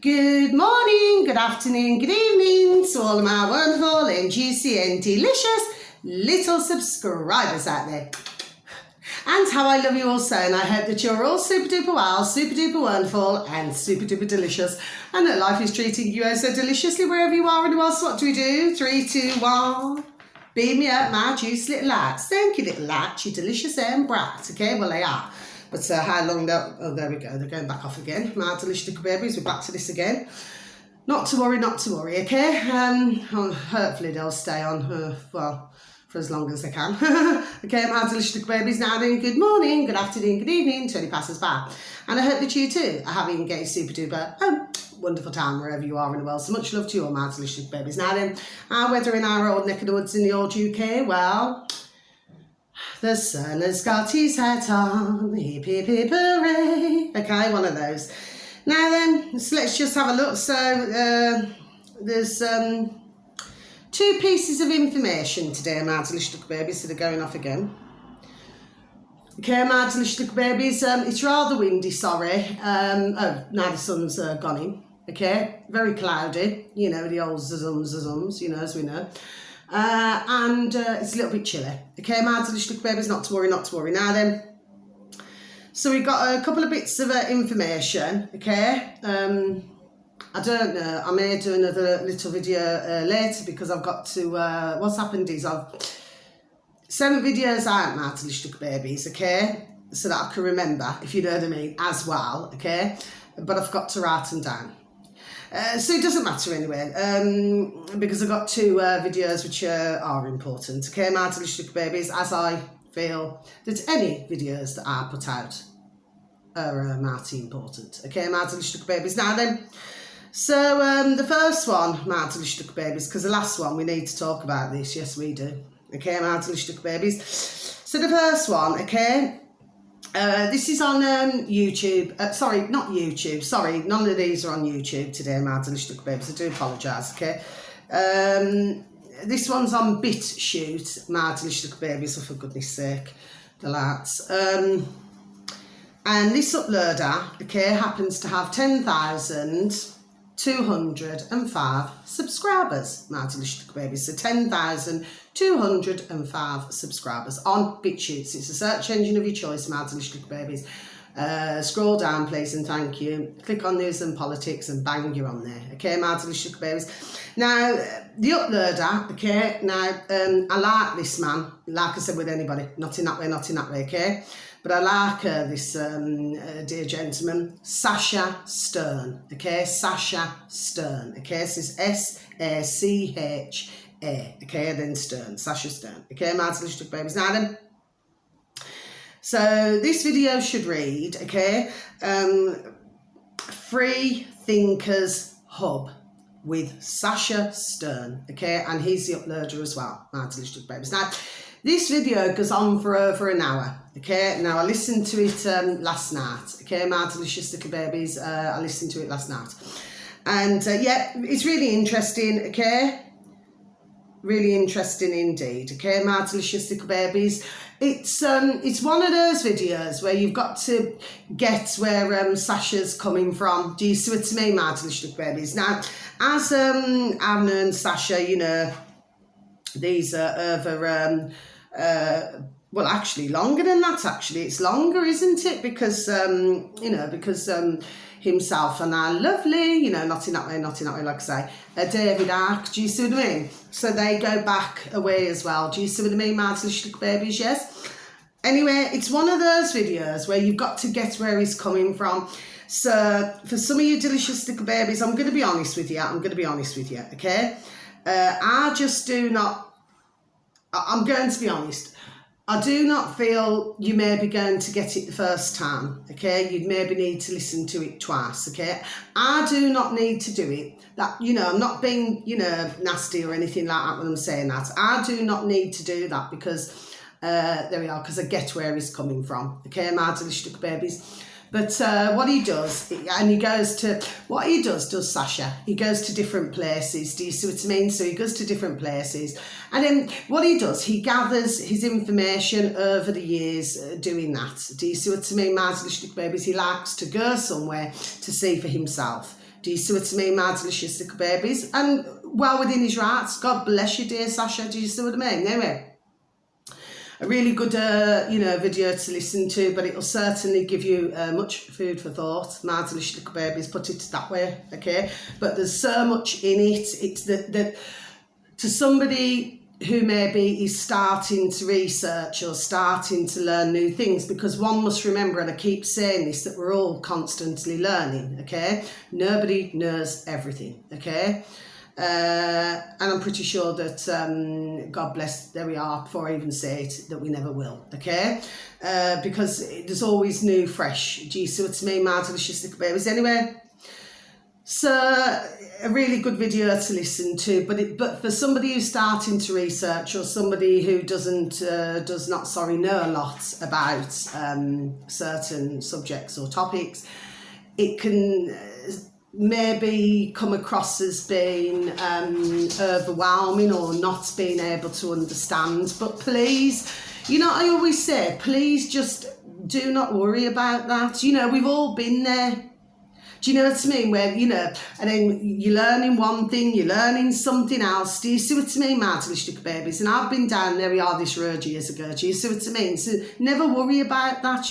Good morning, good afternoon, good evening to all of my wonderful and juicy and delicious little subscribers out there. And how I love you all so, and I hope that you're all super duper well, super duper wonderful and super duper delicious, and that life is treating you so deliciously wherever you are in the world. So what do we do? 3, 2, 1. Beam me up, my juice little lights. Thank you, little lights, you delicious and bright. Okay, well they are. But how long they'll... Oh, there we go. They're going back off again. My delicious little babies. We're back to this again. Not to worry, okay? Hopefully they'll stay on, well, for as long as they can. Okay, my delicious little babies. Now then, good morning, good afternoon, good evening, 20 passes by. And I hope that you too are having a super duper wonderful time wherever you are in the world. So much love to you all, my delicious little babies. Now then, our weather in our old neck of the woods in the old UK, well... The sun has got his hat on, hip hip hip hooray. Okay, one of those. Now then, so let's just have a look. So there's 2 pieces of information today, my delicious little babies, that are going off again. Okay, my delicious little babies, it's rather windy, sorry. Now the sun's gone in. Okay, very cloudy, you know, the old zazums, you know, as we know. And it's a little bit chilly. Okay, my delicious little babies, not to worry. Now then, so we've got a couple of bits of information, okay? I don't know, I may do another little video later because I've got to, what's happened is I've sent videos out, my delicious little babies, okay? So that I can remember, if you know what I mean, as well, okay? But I've got to write them down. So it doesn't matter anyway, because I've got 2 videos which are important, okay, my delicious little babies, as I feel that any videos that I put out are mighty important, okay, my delicious little babies. Now then, so the first one, my delicious little babies, because the last one, we need to talk about this, yes we do, okay, my delicious little babies. So the first one, okay, this is on YouTube, sorry, not YouTube, sorry, none of these are on YouTube today, my delicious little babies, I do apologise, okay. This one's on BitChute, my delicious little babies, so for goodness sake, the lads. And this uploader, okay, happens to have 10,205 subscribers, my delicious little babies, so 10,205 subscribers on BitChute. It's a search engine of your choice, my delicious little babies. Scroll down, please, and thank you. Click on news and politics, and bang, you're on there. Okay, my delicious little babies. Now, the uploader, okay, now, I like this man, like I said with anybody, not in that way, okay? But I like this dear gentleman, Sasha Stern, okay? Sasha Stern, okay? So it's S-A-C-H-A, okay? Then Stern, Sasha Stern, okay? My delicious little babies. Now then, so this video should read, okay, Free Thinkers Hub with Sasha Stern, okay, and he's the uploader as well, my delicious little babies. Now, this video goes on for over an hour, okay. Now, I listened to it last night, okay, my delicious little babies, I listened to it last night. And, yeah, it's really interesting, okay. Really interesting indeed, okay, my delicious little babies. It's one of those videos where you've got to get where Sasha's coming from. Do you see what I mean, my delicious little babies? Now, as I've known Sasha, you know, these are over, well, actually longer than that, actually. It's longer, isn't it? Because, you know, because himself and our lovely, you know, not in that way, like I say, David Ark, do you see what I mean? So they go back away as well. Do you see what I mean, my delicious little babies? Yes. Anyway, it's one of those videos where you've got to get where he's coming from. So for some of you delicious little babies, I'm going to be honest with you, okay? I just do not, I'm going to be honest, I do not feel you may be going to get it the first time, okay? You'd maybe need to listen to it twice, okay? I do not need to do it. That, you know, I'm not being, you know, nasty or anything like that when I'm saying that. I do not need to do that because, there we are, because I get where he's coming from, okay, my delicious little babies. But what he does, and he goes to, what he does Sasha, he goes to different places, do you see what I mean? So he goes to different places, and then what he does, he gathers his information over the years doing that, do you see what I mean, my little babies? He likes to go somewhere to see for himself, Do you see what I mean? Mad delicious little babies. And well within his rights. God bless you, dear Sasha. Do you see what I mean? Anyway, a really good, video to listen to, but it'll certainly give you much food for thought. Mad delicious little babies, put it that way, okay? But there's so much in it. It's that to somebody who maybe is starting to research or starting to learn new things, because one must remember, and I keep saying this, that we're all constantly learning, okay? Nobody knows everything, okay? And I'm pretty sure that, God bless, there we are, before I even say it, that we never will, okay? Because there's always new, fresh. Do you see what I mean? Mad delicious little babies. Anyway, so a really good video to listen to, but for somebody who's starting to research, or somebody who does not know a lot about certain subjects or topics, it can maybe come across as being overwhelming or not being able to understand. But please, I always say, please just do not worry about that. We've all been there. Do you know what I mean? Where, and then you're learning one thing, you're learning something else. Do you see what I mean, Mad delicious babies? And I've been down there we are this road years ago. Do you see what I mean? So never worry about that,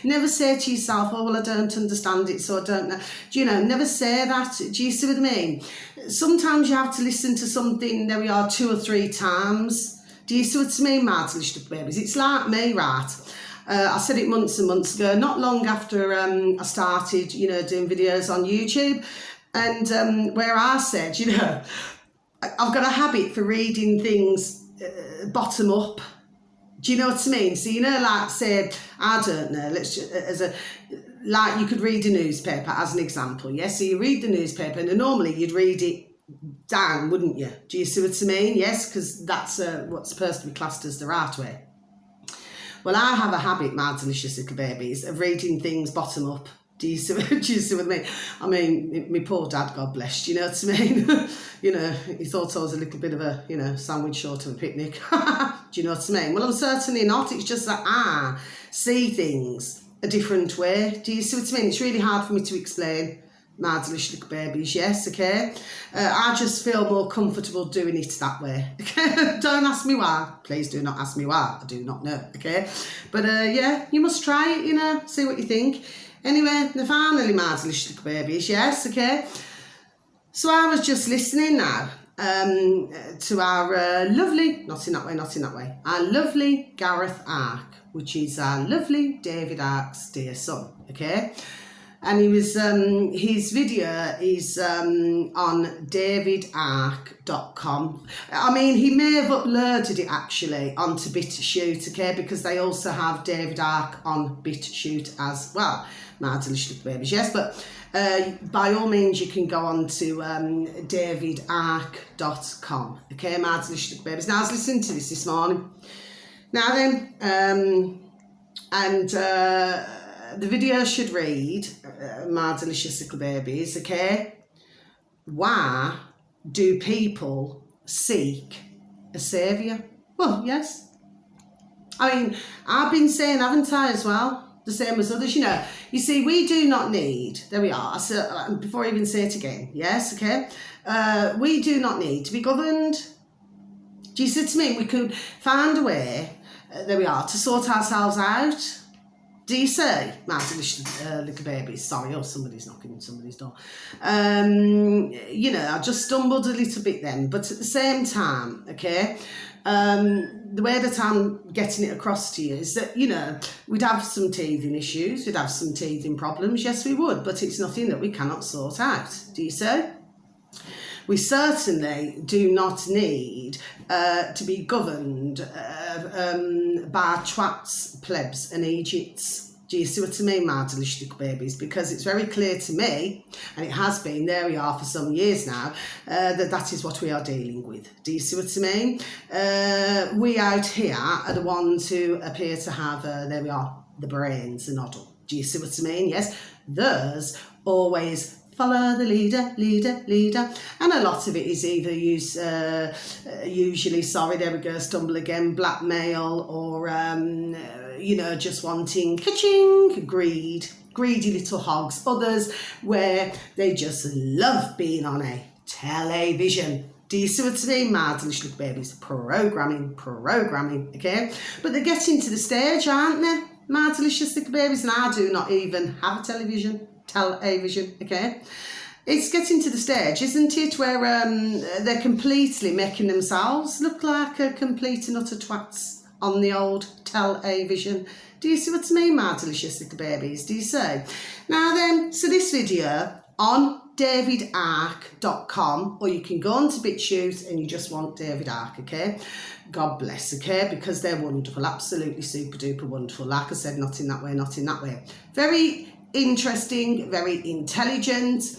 Never say to yourself, oh, well, I don't understand it, so I don't know. Do never say that. Do you see what I mean? Sometimes you have to listen to something, there we are, 2 or 3 times. Do you see what I mean, Mad delicious babies? It's like me, right? I said it months and months ago, not long after I started, doing videos on YouTube, and where I said, I've got a habit for reading things bottom up. Do you know what I mean? So, like, say, I don't know, let's just, like you could read a newspaper as an example, yes? So you read the newspaper, and normally you'd read it down, wouldn't you? Do you see what I mean? Yes, because that's what's supposed to be classed as the right way. Well, I have a habit, Mad delicious little babies, of reading things bottom up. Do you see what I mean? I mean, my poor dad, God bless, do you know what I mean? He thought I was a little bit of a, sandwich short of a picnic. Do you know what I mean? Well, I'm certainly not. It's just that I see things a different way. Do you see what I mean? It's really hard for me to explain. Mad delicious little babies, yes, okay? I just feel more comfortable doing it that way, okay? Don't ask me why. Please do not ask me why. I do not know, okay? But, yeah, you must try it, see what you think. Anyway, finally, mad delicious little babies, yes, okay? So I was just listening now to our lovely, not in that way, our lovely Gareth Ark, which is our lovely David Ark's dear son, okay? And he was, his video is on davidark.com. I mean, he may have uploaded it actually onto BitChute, okay, because they also have David Ark on BitChute as well. Mad delicious babies, yes, but by all means you can go on to davidark.com, okay, mad delicious babies. Now I was listening to this morning. Now then, the video should read, my delicious little babies, okay? Why do people seek a saviour? Well, yes. I mean, I've been saying, haven't I, as well? The same as others, You see, we do not need, there we are, so before I even say it again, yes, okay? We do not need to be governed. Do you see what I mean? We could find a way, there we are, to sort ourselves out. Do you say, my delicious little babies? Sorry, somebody's knocking on somebody's door. I just stumbled a little bit then, but at the same time, okay, the way that I'm getting it across to you is that, we'd have some teething issues, we'd have some teething problems, yes we would, but it's nothing that we cannot sort out. Do you say? We certainly do not need to be governed by twats, plebs and Egypts. Do you see what I mean, my delicious little babies? Because it's very clear to me, and it has been, there we are for some years now, that is what we are dealing with. Do you see what I mean? We out here are the ones who appear to have, there we are, the brains, the noddle. Do you see what I mean? Yes, those always follow the leader, and a lot of it is either usually, sorry, there we go, stumble again, blackmail, or just wanting ka-ching, greed, greedy little hogs, others where they just love being on a television. Do you see what I mean? My delicious little babies, programming, okay? But they're getting to the stage, aren't they? My delicious little babies, and I do not even have a television, okay? It's getting to the stage, isn't it, where they're completely making themselves look like a complete and utter twats on the old television. Do you see what I mean, my delicious little babies? Do you see? Now then, so this video on davidark.com, or you can go on to BitChute and you just want David Ark, okay? God bless, okay? Because they're wonderful, absolutely super duper wonderful. Like I said, not in that way, not in that way. Very interesting, very intelligent,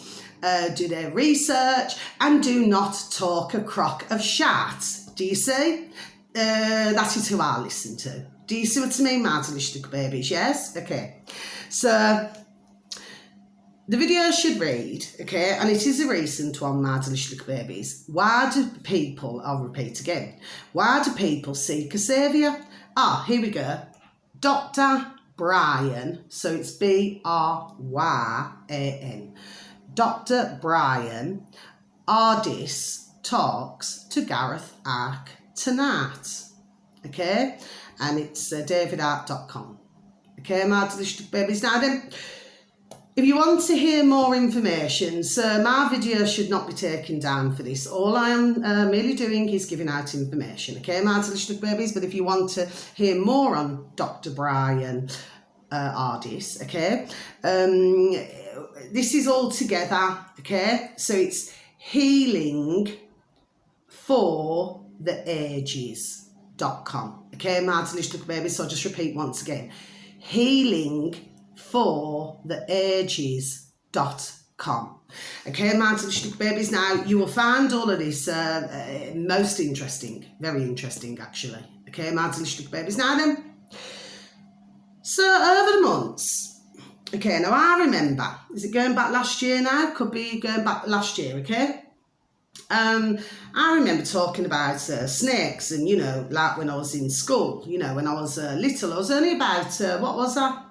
do their research, and do not talk a crock of shat. Do you see? That is who I listen to. Do you see what I mean, my delicious little babies? Yes? Okay. So the video should read, okay, and it is a recent one, my delicious little babies. Why do people, I'll repeat again, why do people seek a saviour? Here we go. Dr. Brian, so it's B-R-Y-A-N. Dr. Brian Ardis talks to Gareth Ark tonight, okay? And it's davidark.com. Okay, my delicious babies. Now then, if you want to hear more information, so my video should not be taken down for this. All I am merely doing is giving out information, okay, my delicious babies? But if you want to hear more on Dr. Brian Ardis, okay, this is all together, okay? So it's healing for the ages.com, okay, my delicious babies? So I'll just repeat once again. Healing for the ages.com. Okay, my delicious babies. Now you will find all of this most interesting, very interesting actually. Okay, my delicious babies. Now then, so over the months, okay, now I remember, is it going back last year now? Could be going back last year, okay? I remember talking about snakes, and, you know, like when I was in school, you know, when I was little, I was only about, what was that?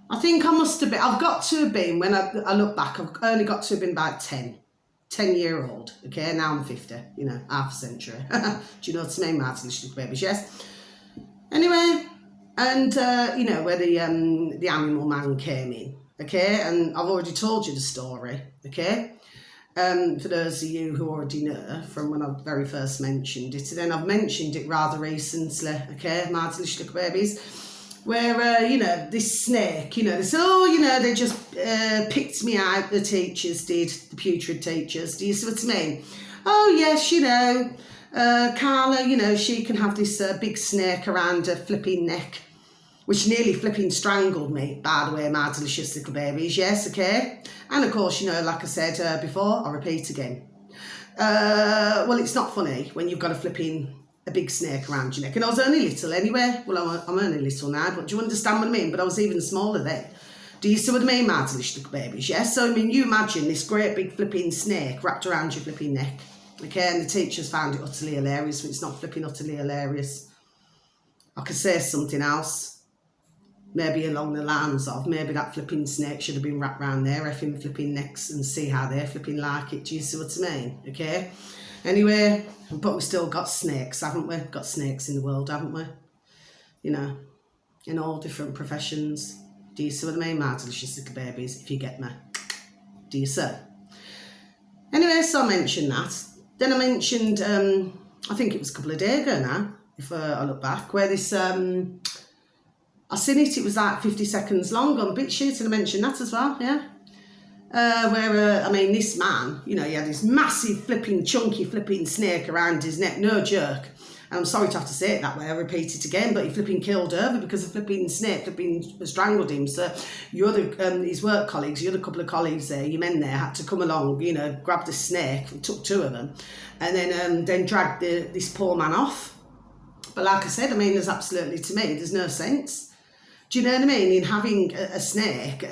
I think I must have been, I've got to have been, when I look back, I've only got to have been about 10-year-old, okay? Now I'm 50, you know, half a century. Do you know what I mean, Martin, little babies? Yes. Anyway, and, you know, where the animal man came in, okay? And I've already told you the story, okay? For those of you who already know from when I very first mentioned it, and then I've mentioned it rather recently, okay, my delicious little babies, where, you know, this snake, you know, they said, oh, you know, they just picked me out, the teachers did, the putrid teachers, do you see what I mean? Oh, yes, you know, Carla, you know, she can have this big snake around her flipping neck, which nearly flipping strangled me, by the way, my delicious little babies, yes, okay? And of course, you know, like I said before, I'll repeat again. Well, it's not funny when you've got a big snake around your neck. And I was only little anyway. Well, I'm only little now, but do you understand what I mean? But I was even smaller then. Do you see what I mean, my delicious little babies, yes? So, I mean, you imagine this great big flipping snake wrapped around your flipping neck, okay? And the teachers found it utterly hilarious, but it's not flipping utterly hilarious. I could say something else. Maybe along the lines of, maybe that flipping snake should have been wrapped around their effing flipping necks and see how they're flipping like it. Do you see what I mean? Okay? Anyway, but we've still got snakes, haven't we? Got snakes in the world, haven't we? You know, in all different professions. Do you see what I mean, my delicious little babies, if you get me? Do you see? Anyway, so I mentioned that. Then I mentioned, I think it was a couple of days ago now, if I look back, where this... I seen it was like 50 seconds long on BitChute, and I mentioned that as well, yeah. Where, I mean, this man, you know, he had this massive flipping, chunky flipping snake around his neck, no joke. And I'm sorry to have to say it that way, I repeat it again, but he flipping killed over because the flipping snake flipping strangled him. So your other, his work colleagues, the other couple of colleagues there, your men there, had to come along, you know, grab the snake, took two of them, and then dragged this poor man off. But like I said, I mean, there's absolutely, to me, there's no sense. Do you know what I mean? In having a snake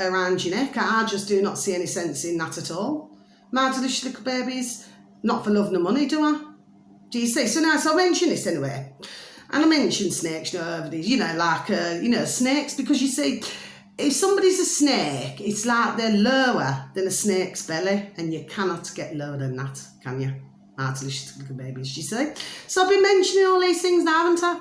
around your neck, I just do not see any sense in that at all. My delicious little babies, not for love nor money, do I? Do you see? So now, so I mention this anyway. And I mention snakes, you know, over these, you know, like, you know, snakes, because you see, if somebody's a snake, it's like they're lower than a snake's belly, and you cannot get lower than that, can you? Delicious little babies, you see? So I've been mentioning all these things now, haven't I?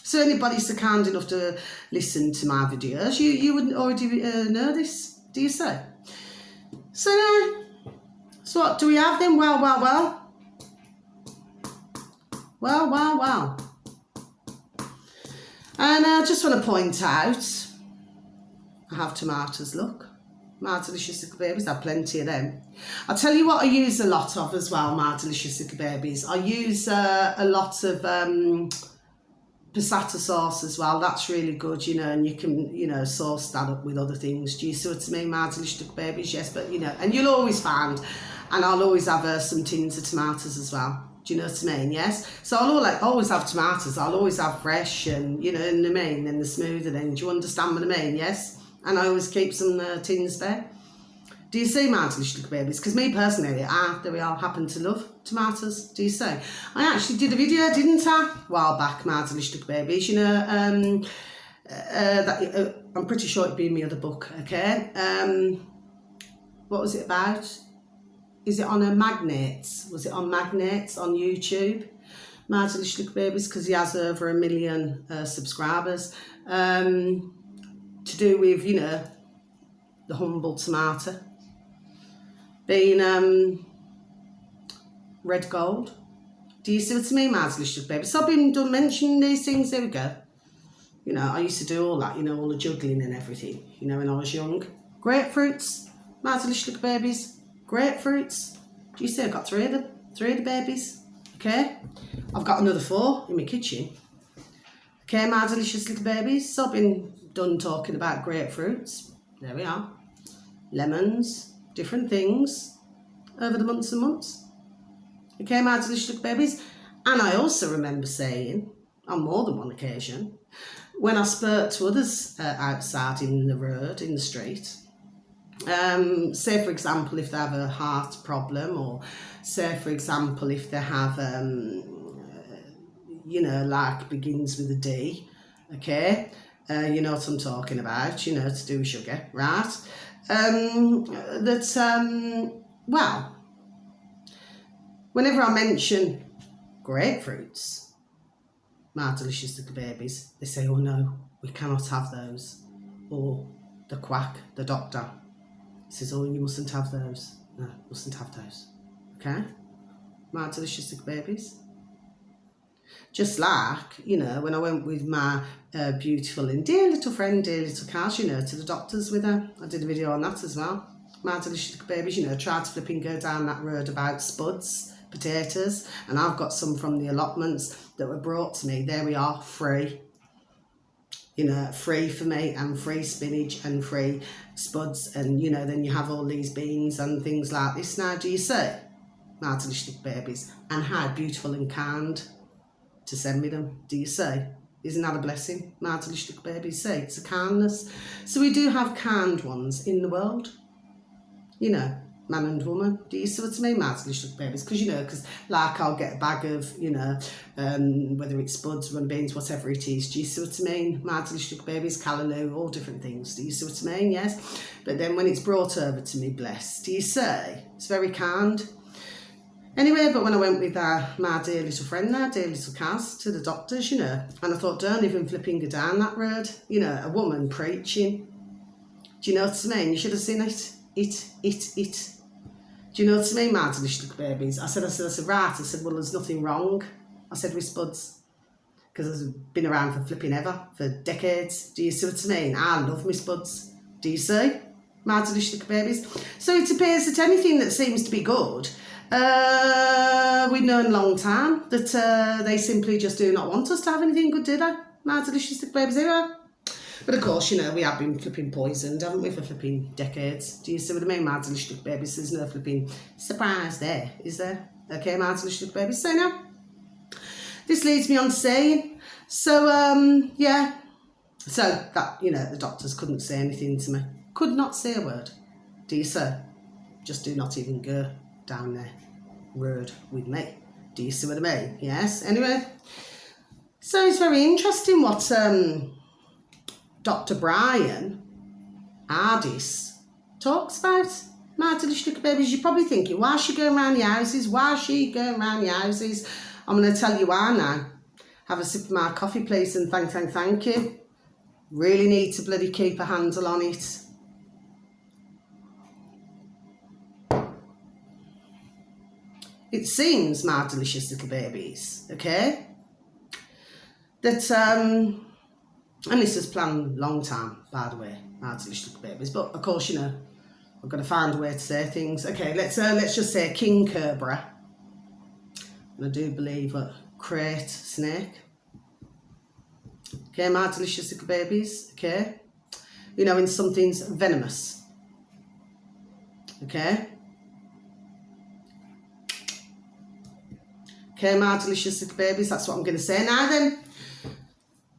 So anybody's so kind enough to listen to my videos, you wouldn't already know this, do you say? So now, so what do we have then? Well. And I just want to point out, I have tomatoes, look. My delicious little babies, I have plenty of them. I'll tell you what I use a lot of as well, my delicious little babies. I use a lot of passata sauce as well. That's really good, you know, and you can, you know, sauce that up with other things. Do you see what I mean, my delicious little babies? Yes, but, you know, and you'll always find, and I'll always have some tins of tomatoes as well. Do you know what I mean? Yes. So I'll always have tomatoes. I'll always have fresh, and you know what I mean, and the smoother. Then do you understand what I mean? Yes. And I always keep some tins spare. Do you see, my delicious little babies? Because me personally, there we are, happen to love tomatoes. Do you see? I actually did a video, didn't I, a while back, my delicious little babies. You know, I'm pretty sure it'd be in my other book. Okay. What was it about? Is it on a Magnates? Was it on Magnates on YouTube? My delicious little babies, because he has over 1 million subscribers. To do with, you know, the humble tomato being red gold. Do you see what I mean, my delicious little babies? So I've been mentioning these things. There we go. You know, I used to do all that, you know, all the juggling and everything, you know, when I was young. Grapefruits, my delicious little babies. Grapefruits. Do you see I've got 3 of them? 3 of the babies. Okay. I've got another 4 in my kitchen. Okay, my delicious little babies. So I've been done talking about grapefruits. There we are. Lemons. Different things. Over the months and months. Okay, my delicious little babies. And I also remember saying, on more than one occasion, when I spoke to others outside in the road, in the street, say for example if they have a heart problem, or say for example if they have you know, like begins with a D, okay, you know what I'm talking about, you know, to do with sugar, right? Well, whenever I mention grapefruits, my delicious little babies, they say, oh no, we cannot have those, or the quack, the doctor, says, oh, you mustn't have those. No, mustn't have those. Okay? My delicious little babies. Just like, you know, when I went with my beautiful and dear little friend, dear little Kaz, you know, to the doctors with her. I did a video on that as well. My delicious little babies, you know, tried to flipping go down that road about spuds, potatoes, and I've got some from the allotments that were brought to me. There we are, free. You know, free for me, and free spinach and free spuds, and you know, then you have all these beans and things like this. Now, do you see, my delicious babies, and how beautiful and kind to send me them? Do you see? Isn't that a blessing, my delicious babies? See, it's a kindness. So we do have kind ones in the world, you know, man and woman. Do you see what I mean, my delicious babies? Because, you know, because like I'll get a bag of, you know, whether it's spuds, run beans, whatever it is. Do you see what I mean? My delicious babies, callaloo, all different things. Do you see what I mean? Yes. But then when it's brought over to me, bless, do you see? It's very kind. Anyway, but when I went with my dear little friend there, dear little Kaz, to the doctors, you know, and I thought, don't even flipping go down that road. You know, a woman preaching. Do you know what I mean? You should have seen it. It. Do you know what I mean, my delicious little babies? I said, right. I said, well, there's nothing wrong. I said, with spuds. Because I've been around for flipping ever, for decades. Do you see what I mean? I love my spuds. Do you see? My delicious little babies. So it appears that anything that seems to be good, we've known a long time that they simply just do not want us to have anything good, do they? My delicious little babies, anyway. But of course, you know, we have been flipping poisoned, haven't we, for flipping decades? Do you see what I mean, my delicious little babies? There's no flipping surprise there, is there? Okay, my delicious little babies. So now, this leads me on to saying, so, yeah. So, that, you know, the doctors couldn't say anything to me. Could not say a word. Do you see? Just do not even go down there road with me. Do you see what I mean? Yes. Anyway, so it's very interesting what Dr. Brian Ardis talks about my delicious little babies. You're probably thinking, why is she going around the houses? Why is she going around the houses? I'm going to tell you why now. Have a sip of my coffee, please, and thank you. Really need to bloody keep a handle on it. It seems, my delicious little babies, okay, that, and this was planned long time, by the way, my delicious little babies, but of course, you know, I've got to find a way to say things. Okay, let's just say King Cobra, and I do believe a crate snake. Okay, my delicious little babies, okay, you know, when something's venomous, okay. Okay, my delicious little babies, that's what I'm going to say. Now then,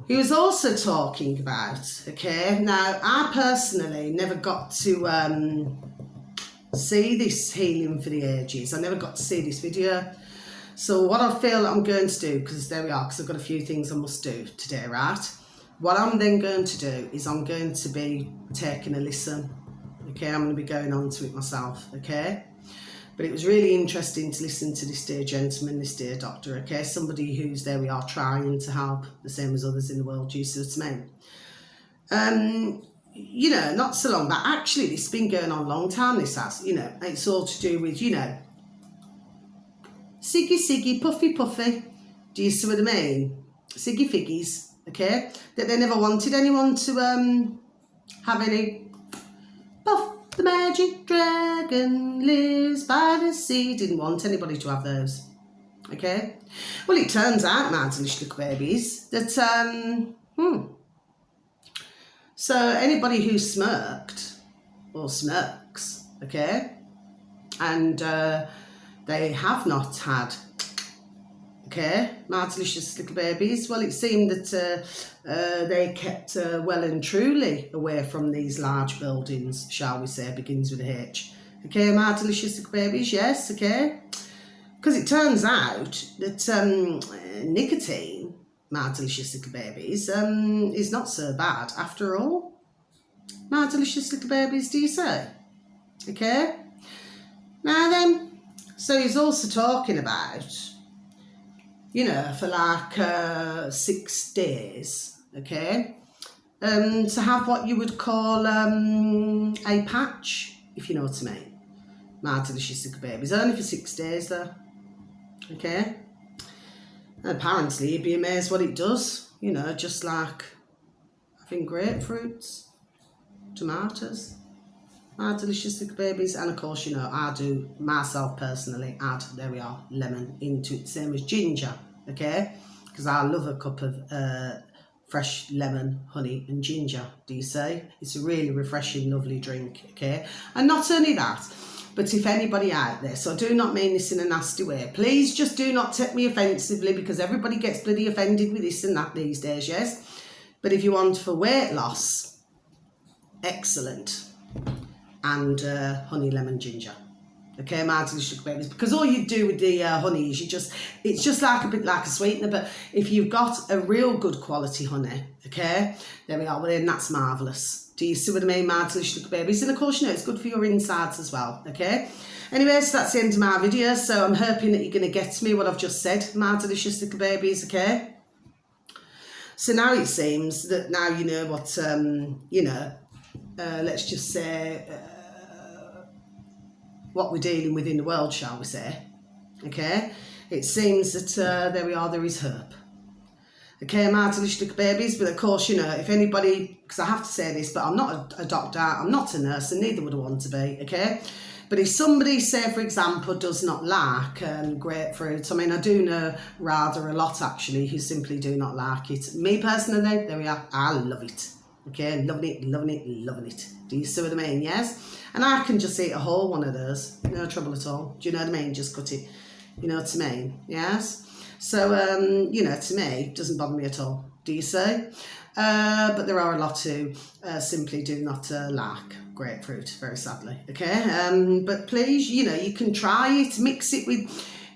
he was also talking about, okay, now I personally never got to see this Healing for the Ages. I never got to see this video. So what I feel I'm going to do, because there we are, because I've got a few things I must do today, right? What I'm then going to do is I'm going to be taking a listen, okay? I'm going to be going on to it myself, okay? But it was really interesting to listen to this dear gentleman, this dear doctor, okay? Somebody who's, there we are, trying to help, the same as others in the world, you see what I mean? You know, not so long back, actually, this has been going on a long time, this has, you know, it's all to do with, you know, Siggy, puffy, do you see what I mean? Siggy figgies, okay? That they never wanted anyone to have any. Puff the magic dragon lives by the sea. Didn't want anybody to have those, okay? Well, it turns out, my delicious little babies, that, so anybody who smirked or smirks, okay, and they have not had, okay, my delicious little babies, well, it seemed that they kept well and truly away from these large buildings, shall we say, begins with a H. Okay, my delicious little babies, yes, okay. Because it turns out that nicotine, my delicious little babies, is not so bad after all. My delicious little babies, do you say? Okay. Now then, so he's also talking about, you know, for like 6 days, okay, to have what you would call a patch, if you know what I mean. My delicious little babies, only for 6 days though, okay. And apparently you'd be amazed what it does, you know, just like having grapefruits, tomatoes, my delicious little babies, and of course, you know, I do myself personally add, there we are, lemon into it, same as ginger, okay, because I love a cup of fresh lemon, honey and ginger, do you say? It's a really refreshing, lovely drink, okay. And not only that, but if anybody out there, so I do not mean this in a nasty way, please just do not take me offensively, because everybody gets bloody offended with this and that these days, yes, but if you want for weight loss, excellent, and honey, lemon, ginger, okay, my delicious babies, because all you do with the honey is it's just like a bit like a sweetener, but if you've got a real good quality honey, okay, there we are, well then that's marvellous. Do you see what I mean, my delicious babies? And of course, you know, it's good for your insides as well, okay? Anyway, so that's the end of my video, so I'm hoping that you're going to get me what I've just said, my delicious little babies, okay? So now it seems that now you know what, you know, let's just say, what we're dealing with in the world, shall we say, okay? It seems that, there we are, there is hope. Okay, my delicious little babies, but of course, you know, if anybody, because I have to say this, but I'm not a doctor, I'm not a nurse, and neither would I want to be, okay? But if somebody, say, for example, does not like grapefruit, I mean, I do know rather a lot, actually, who simply do not like it. Me, personally, there we are, I love it, okay? Loving it. Do you see what I mean, yes? And I can just eat a whole one of those, no trouble at all. Do you know what I mean? Just cut it, you know what I mean, yes? So, you know, to me, it doesn't bother me at all, do you see? But there are a lot who simply do not like grapefruit, very sadly, okay? But please, you know, you can try it, mix it with,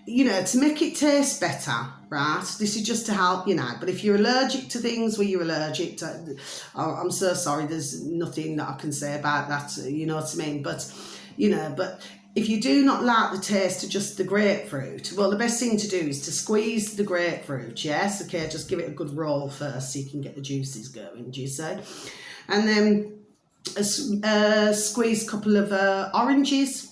you know, to make it taste better, right? This is just to help you now. But if you're allergic to things where you're allergic to, oh, I'm so sorry, there's nothing that I can say about that, you know what I mean? But, you know, but if you do not like the taste of just the grapefruit, well, the best thing to do is to squeeze the grapefruit, yes? Okay, just give it a good roll first so you can get the juices going, do you say? And then squeeze a couple of oranges,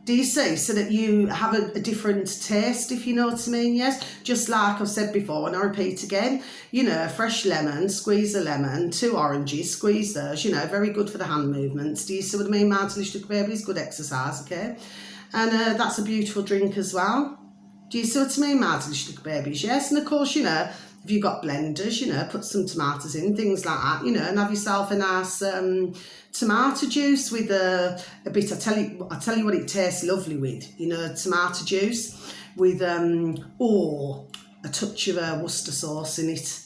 do you see, so that you have a different taste, if you know what I mean, yes? Just like I've said before, and I repeat again, you know, fresh lemon, squeeze a lemon, 2 oranges, squeeze those, you know, very good for the hand movements. Do you see what I mean, my delicious little babies? Good exercise, okay? And that's a beautiful drink as well. Do you see what I mean, my delicious little babies? Yes, and of course, you know, if you've got blenders, you know, put some tomatoes in, things like that, you know, and have yourself a nice tomato juice with a bit, I tell you what it tastes lovely with, you know, tomato juice with, a touch of Worcester sauce in it.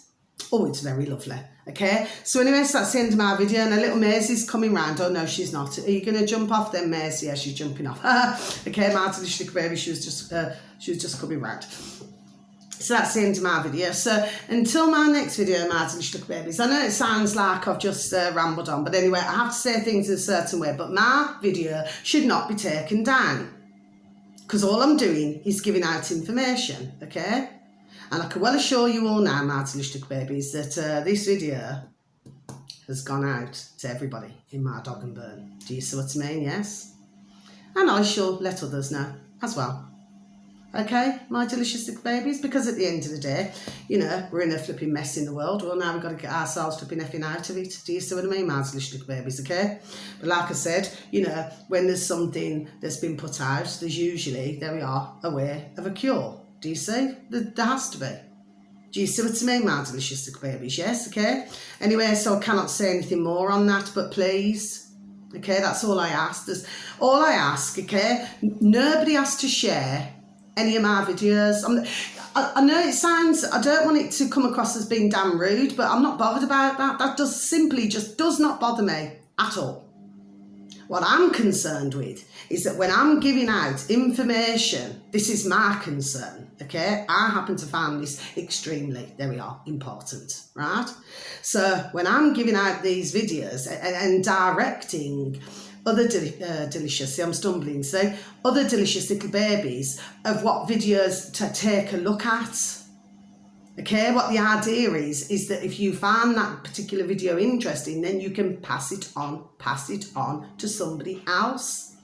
Oh, it's very lovely. Okay, so anyway, so that's the end of my video, and a little Maisie's coming round. Oh no, she's not. Are you going to jump off then, Maisie? Yeah, she's jumping off. Okay, my delicious little baby, she was just coming round. So that's the end of my video. So until my next video, my delicious little babies, I know it sounds like I've just rambled on, but anyway, I have to say things in a certain way, but my video should not be taken down, because all I'm doing is giving out information, okay? And I can well assure you all now, my delicious little babies, that this video has gone out to everybody in my dog and burn. Do you see what I mean? Yes? And I shall let others know as well. Okay, my delicious little babies, because at the end of the day, you know, we're in a flipping mess in the world. Well, now we've got to get ourselves flipping effing out of it. Do you see what I mean, my delicious little babies, okay? But like I said, you know, when there's something that's been put out, there's usually, there we are, a way of a cure. Do you see? There has to be. Do you see what I mean, my delicious little babies? Yes, okay? Anyway, so I cannot say anything more on that, but please, okay, that's all I ask. That's all I ask, okay? Nobody has to share any of my videos. I know it sounds, I don't want it to come across as being damn rude, but I'm not bothered about that. That does not bother me at all. What I'm concerned with is that when I'm giving out information, this is my concern, okay? I happen to find this extremely, there we are, important, right? So when I'm giving out these videos and directing other delicious, see I'm stumbling, so other delicious little babies of what videos to take a look at. Okay, what the idea is that if you find that particular video interesting, then you can pass it on to somebody else.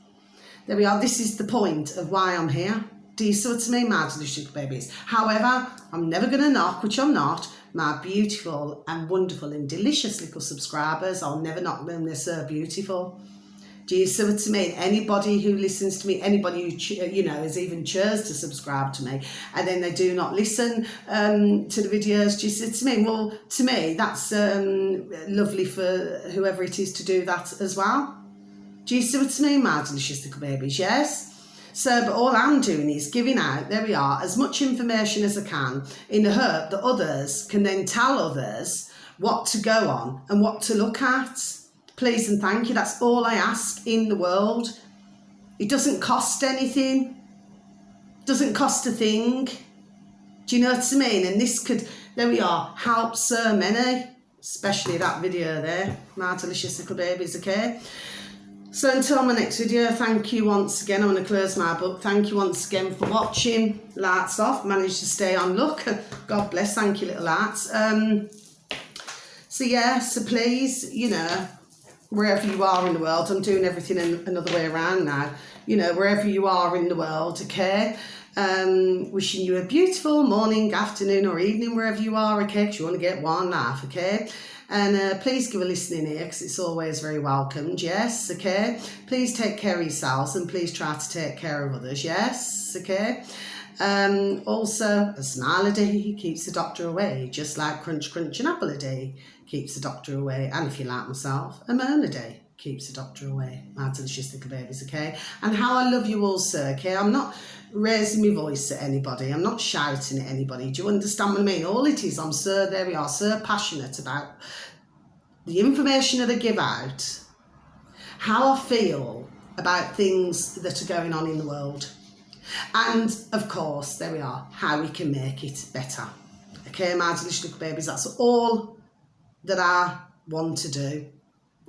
There we are, this is the point of why I'm here. Do you see what I mean, my delicious babies? However, I'm never going to knock, which I'm not, my beautiful and wonderful and delicious little subscribers. I'll never knock them, they're so beautiful. Do you see what I mean? Anybody who listens to me, anybody who, you know, has even chose to subscribe to me, and then they do not listen to the videos, do you see what I mean? Well, to me, that's lovely for whoever it is to do that as well. Do you see what I mean, my delicious little babies? Yes? So, but all I'm doing is giving out, there we are, as much information as I can in the hope that others can then tell others what to go on and what to look at. Please and thank you. That's all I ask in the world. It doesn't cost anything. It doesn't cost a thing. Do you know what I mean? And this could, there we are, help so many, especially that video there, my delicious little babies, okay? So until my next video, thank you once again. I'm going to close my book. Thank you once again for watching. Lights off. Managed to stay on. Look. God bless. Thank you, little lights. So yeah, so please, you know, wherever you are in the world, I'm doing everything another way around now, you know, wherever you are in the world, okay, wishing you a beautiful morning, afternoon or evening, wherever you are, okay, because you want to get one laugh, okay, and please give a listening ear, because it's always very welcomed, yes, okay, please take care of yourselves, and please try to take care of others, yes, okay. Also, a smile a day keeps the doctor away, just like crunch, crunch, an apple a day keeps the doctor away. And if you like myself, a moan a day keeps the doctor away. My delicious little babies, okay? And how I love you all, sir, okay? I'm not raising my voice at anybody. I'm not shouting at anybody. Do you understand what I mean? All it is, I'm so, there we are, so passionate about the information that I give out, how I feel about things that are going on in the world. And of course, there we are, how we can make it better. Okay, my delicious little babies, that's all that I want to do.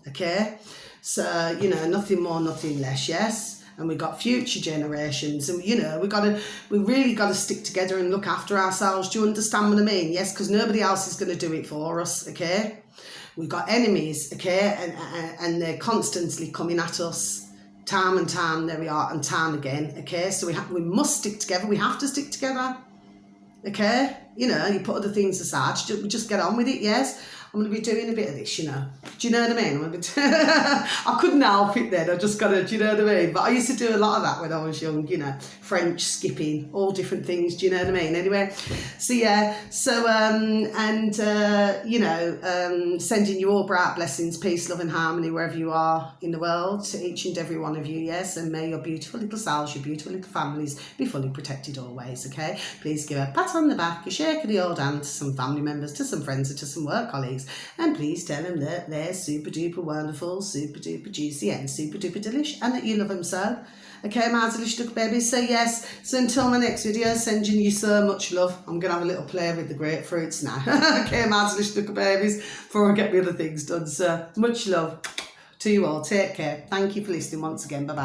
Okay, so, you know, nothing more, nothing less, yes? And we've got future generations, and, you know, we really got to stick together and look after ourselves. Do you understand what I mean? Yes, because nobody else is going to do it for us, okay? We've got enemies, okay, and they're constantly coming at us. Time and time, there we are, and time again, okay? So we must stick together. We have to stick together, okay? You know, you put other things aside. We just get on with it, yes? I'm going to be doing a bit of this, you know. Do you know what I mean? I couldn't help it then. I just got to, do you know what I mean? But I used to do a lot of that when I was young, you know. French, skipping, all different things. Do you know what I mean? Anyway, so yeah. So, you know, sending you all bright blessings, peace, love and harmony wherever you are in the world, to each and every one of you, yes? And may your beautiful little selves, your beautiful little families be fully protected always, okay? Please give a pat on the back, a shake of the old hand to some family members, to some friends, and to some work colleagues. And please tell them that they're super duper wonderful, super duper juicy and super duper delish, and that you love them so. Okay, my delicious little babies. So yes, so until my next video, sending you so much love. I'm going to have a little play with the grapefruits now. Okay, my delicious little babies, before I get my other things done. So much love to you all. Take care. Thank you for listening once again. Bye-bye.